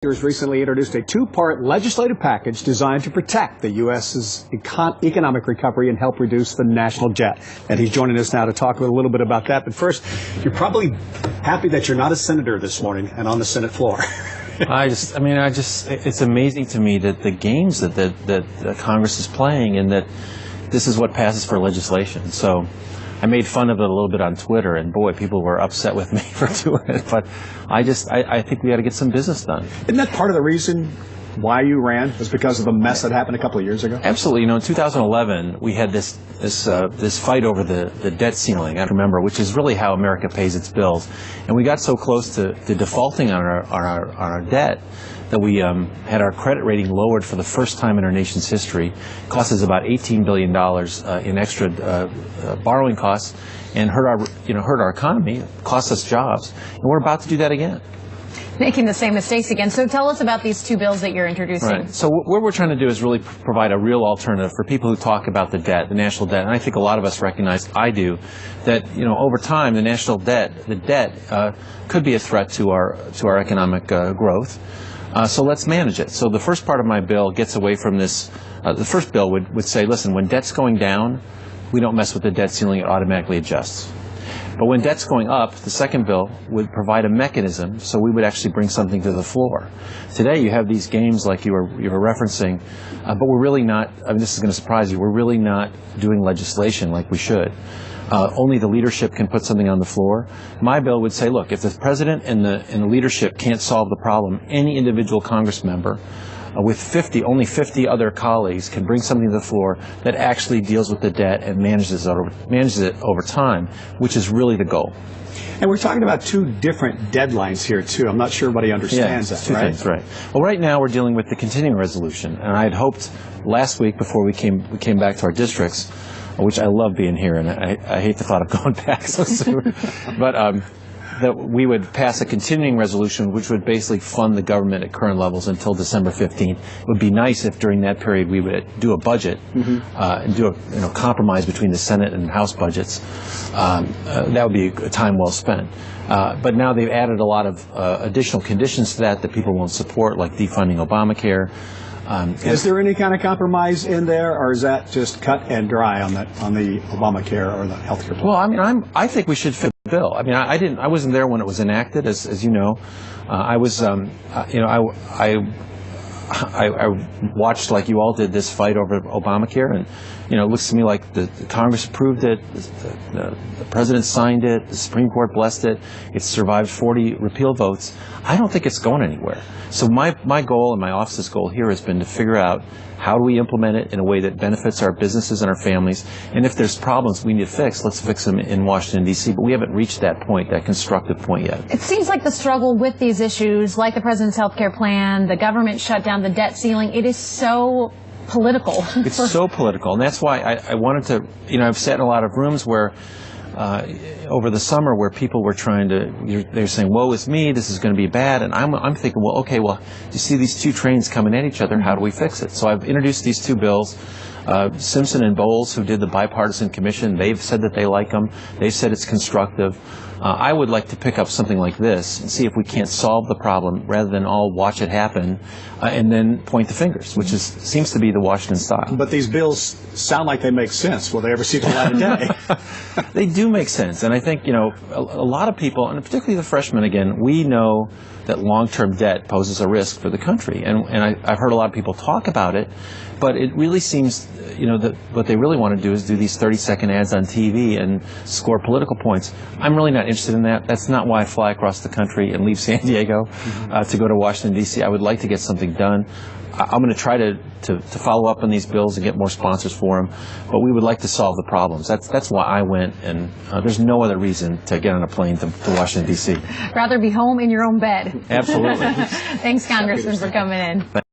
Has recently introduced a two-part legislative package designed to protect the U.S.'s economic recovery and help reduce the national debt. And he's joining us now to talk a little bit about that. But first, you're probably happy that you're not a senator this morning and on the Senate floor. It's amazing to me that the games that Congress is playing and that this is what passes for legislation. So I made fun of it a little bit on Twitter, and boy, people were upset with me for doing it. But I think we got to get some business done. Isn't that part of the reason why you ran? Was because of the mess that happened a couple of years ago? Absolutely. You know, in 2011, we had this fight over the debt ceiling, I remember, which is really how America pays its bills. And we got so close to defaulting on our debt that we had our credit rating lowered for the first time in our nation's history. It cost us about $18 billion in extra borrowing costs, and hurt our economy, cost us jobs, and we're about to do that again. Making the same mistakes again. So tell us about these two bills that you're introducing. Right. So what we're trying to do is really provide a real alternative for people who talk about the debt, the national debt. And I think a lot of us recognize, I do, that over time the national debt, could be a threat to our economic growth. So let's manage it. So the first part of my bill gets away from this. The first bill would say, listen, when debt's going down, we don't mess with the debt ceiling, it automatically adjusts. But when debt's going up, the second bill would provide a mechanism, so we would actually bring something to the floor. Today you have these games like you were referencing, but we're really not, this is going to surprise you, we're really not doing legislation like we should. Only the leadership can put something on the floor. My bill would say, look, if the president and the leadership can't solve the problem, any individual Congress member with only 50 other colleagues can bring something to the floor that actually deals with the debt and manages it over time, which is really the goal. And we're talking about two different deadlines here, too. I'm not sure everybody understands that, two right? Things, right. Well, right now we're dealing with the continuing resolution, and I had hoped last week before we came back to our districts, which I love being here, and I hate the thought of going back so soon, but that we would pass a continuing resolution which would basically fund the government at current levels until December 15th. It would be nice if during that period we would do a budget and do a compromise between the Senate and House budgets. That would be a time well spent. But now they've added a lot of additional conditions to that people won't support, like defunding Obamacare. Is there any kind of compromise in there, or is that just cut and dry on the Obamacare or the health care plan? Well, I think we should fit the bill. I wasn't there when it was enacted, as you know. I watched, like you all did, this fight over Obamacare, and it looks to me like the Congress approved it, the President signed it, the Supreme Court blessed it, it survived 40 repeal votes. I don't think it's going anywhere. So my goal and my office's goal here has been to figure out how do we implement it in a way that benefits our businesses and our families, and if there's problems we need to fix, let's fix them in Washington, D.C., but we haven't reached that point, that constructive point yet. It seems like the struggle with these issues, like the President's health care plan, the government shutdown, the debt ceiling, it is so political. It's so political, and that's why I wanted to, I've sat in a lot of rooms where over the summer where people were they're saying, woe is me, this is going to be bad, and I'm thinking, well, okay, you see these two trains coming at each other, how do we fix it? So I've introduced these two bills. Simpson and Bowles, who did the bipartisan commission, they've said that they like them. They've said it's constructive. I would like to pick up something like this and see if we can't solve the problem rather than all watch it happen and then point the fingers, which seems to be the Washington style. But these bills sound like they make sense. Will they ever see the light of day? They do make sense, and I think a lot of people, and particularly the freshmen, again, we know that long-term debt poses a risk for the country, and I've heard a lot of people talk about it, but it really seems that what they really want to do is do these 30-second ads on TV and score political points. I'm really not interested in that. That's not why I fly across the country and leave San Diego to go to Washington, D.C. I would like to get something done. I'm going to try to follow up on these bills and get more sponsors for them, but we would like to solve the problems. That's why I went, and there's no other reason to get on a plane to Washington, D.C. Rather be home in your own bed. Absolutely. Thanks, Congressman, for coming in.